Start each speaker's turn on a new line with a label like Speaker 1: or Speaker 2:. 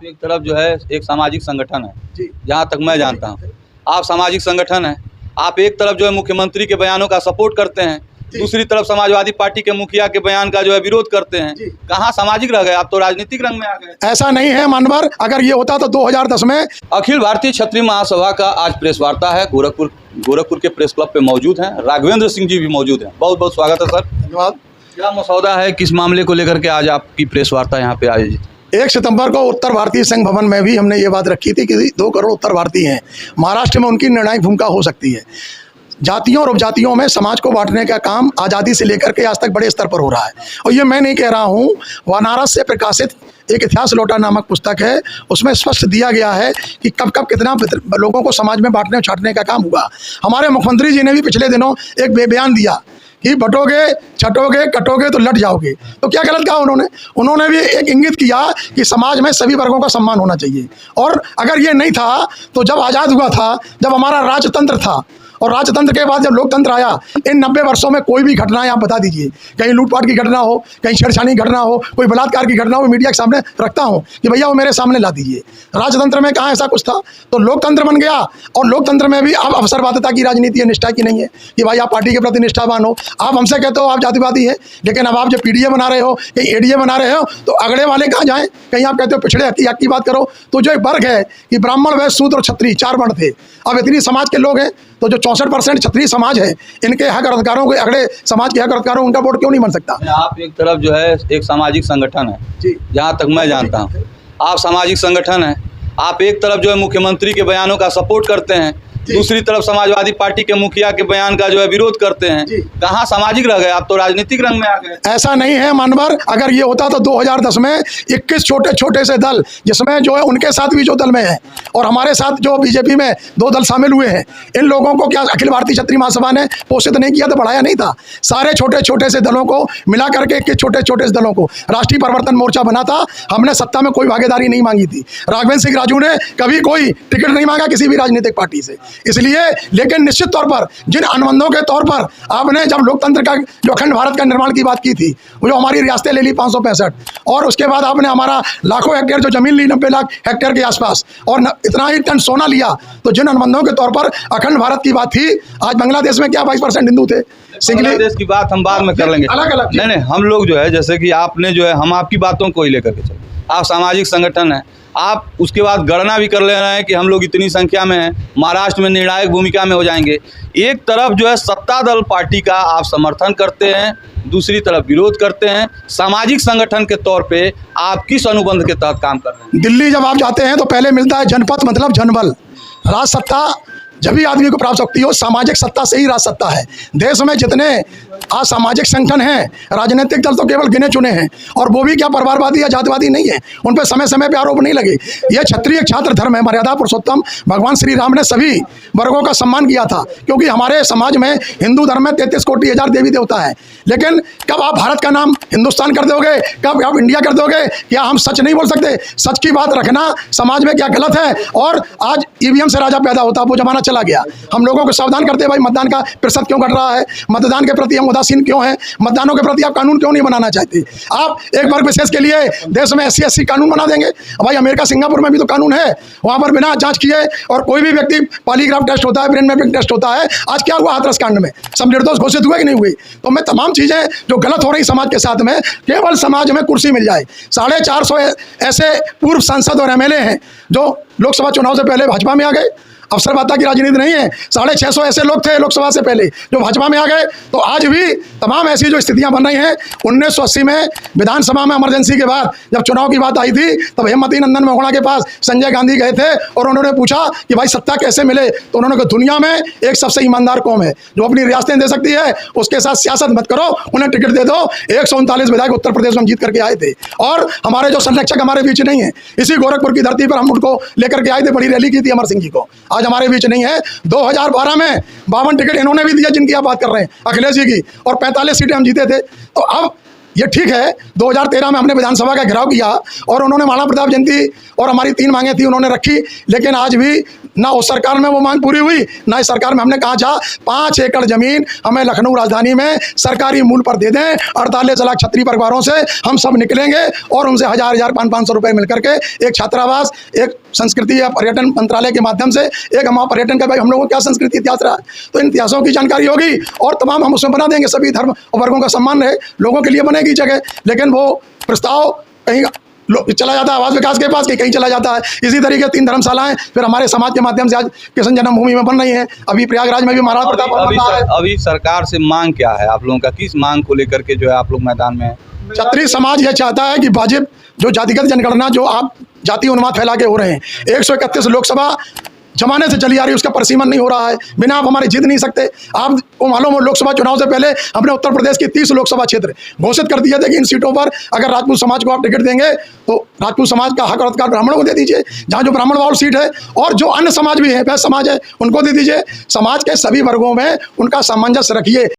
Speaker 1: एक तरफ जो है एक सामाजिक संगठन है
Speaker 2: जी।
Speaker 1: जहाँ तक मैं जानता हूँ, आप सामाजिक संगठन है। आप एक तरफ जो है मुख्यमंत्री के बयानों का सपोर्ट करते हैं, दूसरी तरफ समाजवादी पार्टी के मुखिया के बयान का जो है विरोध करते हैं। कहाँ सामाजिक रह गए आप, तो राजनीतिक रंग में आ गए।
Speaker 2: ऐसा नहीं है मानवर, अगर ये होता तो 2010 में।
Speaker 1: अखिल भारतीय क्षत्रिय महासभा का आज प्रेस वार्ता है। गोरखपुर के प्रेस क्लब पे मौजूद हैं, राघवेंद्र सिंह जी भी मौजूद हैं। बहुत बहुत स्वागत है सर।
Speaker 2: धन्यवाद।
Speaker 1: क्या मसौदा है, किस मामले को लेकर के आज आपकी प्रेस वार्ता यहाँ पे आयोजित?
Speaker 2: 1 सितंबर को उत्तर भारतीय संघ भवन में भी हमने ये बात रखी थी कि 2 करोड़ उत्तर भारतीय हैं, महाराष्ट्र में उनकी निर्णायक भूमिका हो सकती है। जातियों और उपजातियों में समाज को बांटने का काम आज़ादी से लेकर के आज तक बड़े स्तर पर हो रहा है। और ये मैं नहीं कह रहा हूँ, बनारस से प्रकाशित एक इतिहास लौटा नामक पुस्तक है, उसमें स्पष्ट दिया गया है कि कब कब कितना लोगों को समाज में बांटने और छांटने का काम हुआ। हमारे मुख्यमंत्री जी ने भी पिछले दिनों एक बयान दिया कि बटोगे छटोगे कटोगे तो लट जाओगे। तो क्या गलत कहा उन्होंने भी एक इंगित किया कि समाज में सभी वर्गों का सम्मान होना चाहिए। और अगर ये नहीं था तो जब आज़ाद हुआ था, जब हमारा राजतंत्र था और राजतंत्र के बाद जब लोकतंत्र आया, इन 90 वर्षों में कोई भी घटना आप बता दीजिए, कहीं लूटपाट की घटना हो, कहीं छेड़छाड़ी की घटना हो, कोई बलात्कार की घटना हो, मीडिया के सामने रखता हूँ कि भैया वो मेरे सामने ला दीजिए। राजतंत्र में कहाँ ऐसा कुछ था? तो लोकतंत्र बन गया। और लोकतंत्र में भी अब अवसरवादिता की राजनीति है, निष्ठा की नहीं है कि भाई आप पार्टी के प्रति निष्ठावान हो। आप हमसे कहते हो आप जातिवादी है, लेकिन अब आप जब पीडीए बना रहे हो, कहीं एडीए बना रहे हो, तो अगड़े वाले कहाँ जाएँ? कहीं आप कहते हो पिछड़े हक की बात करो। तो जो एक वर्ग है कि ब्राह्मण वैश्य शूद्र और क्षत्रिय 4 वर्ण थे, अब इतनी समाज के लोग हैं, तो जो 64% क्षत्रिय समाज है, इनके हक अधिकारों के अगले समाज के हक अधिकारों उनका वोट क्यों नहीं बन सकता?
Speaker 1: आप एक तरफ जो है एक सामाजिक संगठन है जी, जहाँ तक मैं जानता हूँ, आप सामाजिक संगठन है। आप एक तरफ जो है मुख्यमंत्री के बयानों का सपोर्ट करते हैं, दूसरी तरफ समाजवादी पार्टी के मुखिया के बयान का जो है विरोध करते हैं। कहाँ सामाजिक रह गए आप, तो राजनीतिक रंग में आ गए।
Speaker 2: ऐसा नहीं है मानवर, अगर ये होता तो 2010 में 21 छोटे छोटे से दल, जिसमें जो है उनके साथ भी जो दल में है और हमारे साथ जो बीजेपी में 2 दल शामिल हुए हैं, इन लोगों को क्या अखिल भारतीय क्षत्रिय महासभा ने पोषित नहीं किया था, बढ़ाया नहीं था? सारे छोटे छोटे से दलों को मिला करके 21 छोटे छोटे से दलों को राष्ट्रीय परिवर्तन मोर्चा बना था। हमने सत्ता में कोई भागीदारी नहीं मांगी थी। राघवेंद्र सिंह राजू ने कभी कोई टिकट नहीं मांगा किसी भी राजनीतिक पार्टी से। इसलिए लेकिन निश्चित तौर पर जिन अनुबंधों के तौर पर आपने जब लोकतंत्र का जो अखंड भारत का निर्माण की बात की थी, वो जो हमारी रियासतें ले ली 565, और उसके बाद आपने हमारा लाखों हेक्टेयर जो जमीन ली 90 लाख हेक्टेयर के आसपास, और इतना ही टन सोना लिया, तो जिन अनुबंधों के तौर पर अखंड भारत की बात थी, आज बांग्लादेश में क्या 22% हिंदू थे?
Speaker 1: बांग्लादेश की बात हम बाद में कर लेंगे,
Speaker 2: अलग अलग।
Speaker 1: नहीं, हम लोग जो है जैसे कि आपने जो है, हम आपकी बातों को ही लेकर के चले। आप सामाजिक संगठन है, आप उसके बाद गणना भी कर ले रहे हैं कि हम लोग इतनी संख्या में हैं, महाराष्ट्र में निर्णायक भूमिका में हो जाएंगे। एक तरफ जो है सत्ता दल पार्टी का आप समर्थन करते हैं, दूसरी तरफ विरोध करते हैं। सामाजिक संगठन के तौर पे आप किस अनुबंध के तहत काम कर रहे हैं? दिल्ली
Speaker 2: जब आप जाते हैं तो पहले मिलता है जनपद, मतलब जनबल। राज सत्ता जब भी आदमी को प्राप्त होती हो, सामाजिक सत्ता से ही राज सत्ता है। देश में जितने असामाजिक संगठन हैं, राजनीतिक दल तो केवल गिने चुने हैं, और वो भी क्या परिवारवादी या जातिवादी नहीं है, उन पर समय समय पर आरोप नहीं लगे। यह क्षत्रिय छात्र धर्म है, मर्यादा पुरुषोत्तम भगवान श्री राम ने सभी वर्गों का सम्मान किया था, क्योंकि हमारे समाज में हिंदू धर्म में 33 कोटि हजार देवी देवता है। लेकिन कब आप भारत का नाम हिंदुस्तान कर दोगे, कब आप इंडिया कर दोगे? क्या हम सच नहीं बोल सकते? सच की बात रखना समाज में क्या गलत है? और आज ईवीएम से राजा पैदा होता, वो जमाना चला गया। हम लोगों को सावधान करते हैं, भाई मतदान का प्रतिशत क्यों घट रहा है, मतदान के प्रति हम उदासीन क्यों हैं, मतदानों के प्रति आप कानून क्यों नहीं बनाना चाहते? आप एक वर्ग विशेष के लिए देश में SC कानून बना देंगे। भाई अमेरिका सिंगापुर में भी तो कानून है, वहां पर बिना जांच किए और कोई भी व्यक्ति पॉलीग्राफ टेस्ट होता है, ब्रेन मैपिंग टेस्ट होता है। आज क्या हुआ हाथरस कांड में? सब निर्दोष घोषित हुए कि नहीं हुए? तो मैं तमाम चीजें जो गलत हो रही समाज के साथ में, केवल समाज में कुर्सी मिल जाए। 450 ऐसे पूर्व सांसद और MLA हैं जो लोकसभा चुनाव से पहले भाजपा में आ गए। अवसरवादिता की राजनीति नहीं है। 650 ऐसे लोग थे लोकसभा से पहले जो भाजपा में आ गए। तो आज भी तमाम ऐसी जो स्थितियां बन रही हैं, 1980 में विधानसभा में इमरजेंसी के बाद जब चुनाव की बात आई थी, तब हेमवती नंदन महोड़ा के पास संजय गांधी गए थे और उन्होंने पूछा कि भाई सत्ता कैसे मिले? तो उन्होंने कहा दुनिया में एक सबसे ईमानदार कौम है जो अपनी रियासतें दे सकती है, उसके साथ सियासत मत करो, उन्हें टिकट दे दो। 139 विधायक उत्तर प्रदेश में जीत करके आए थे, और हमारे जो संरक्षक हमारे बीच नहीं है। इसी गोरखपुर की धरती पर हम उनको लेकर के आए थे, बड़ी रैली की थी अमर सिंह जी को। आज हमारे बीच नहीं है। 2012 में 52 टिकट इन्होंने भी दिया जिनकी आप बात कर रहे हैं, अखिलेश जी की, और 45 सीटें हम जीते थे। तो अब ये ठीक है, 2013 में हमने विधानसभा का घेराव किया और उन्होंने महाराणा प्रताप जयंती और हमारी 3 मांगें थी उन्होंने रखी, लेकिन आज भी ना उस सरकार में वो मांग पूरी हुई, ना इस सरकार में हमने कहा था 5 एकड़ जमीन हमें लखनऊ राजधानी में सरकारी मूल्य पर दे दें। 48 लाख क्षत्रिय परिवारों से हम सब निकलेंगे और उनसे 1000 500 रुपये मिल करके एक छात्रावास, एक संस्कृति या पर्यटन मंत्रालय के माध्यम से एक हम पर्यटन का, भाई हम लोगों को क्या संस्कृति इतिहास रहा है, तो इन इतिहासों की जानकारी होगी और तमाम हम उसमें बना देंगे। सभी धर्म और वर्गों का सम्मान रहे, लोगों के लिए बनेगी जगह, लेकिन वो प्रस्ताव कहीं चला जाता है आवास विकास के पास, कहीं चला जाता है। इसी तरीके 3 धर्मशालाएं फिर हमारे समाज के माध्यम से आज कृष्ण जन्मभूमि में बन रही हैं। अभी प्रयागराज में भी महाराणा प्रताप
Speaker 1: अभी सरकार से मांग क्या है आप लोगों का, किस मांग को लेकर के जो है आप लोग मैदान में हैं?
Speaker 2: क्षत्रिय समाज यह चाहता है कि वाजिब जो जातिगत जनगणना जो आप जाति उन्माद फैला के हो रहे हैं, 131 लोकसभा जमाने से चली आ रही है, उसका परिसीमन नहीं हो रहा है, बिना आप हमारे जीत नहीं सकते। आपको मालूम हो लोकसभा चुनाव से पहले हमने उत्तर प्रदेश की 30 लोकसभा क्षेत्र घोषित कर दिए थे कि इन सीटों पर अगर राजपूत समाज को आप टिकट देंगे तो राजपूत समाज का हक और अधिकार ब्राह्मणों को दे दीजिए, जहाँ जो ब्राह्मण वाली सीट है, और जो अन्य समाज भी है, वैश्य समाज है, उनको दे दीजिए। समाज के सभी वर्गों में उनका सामंजस्य रखिए।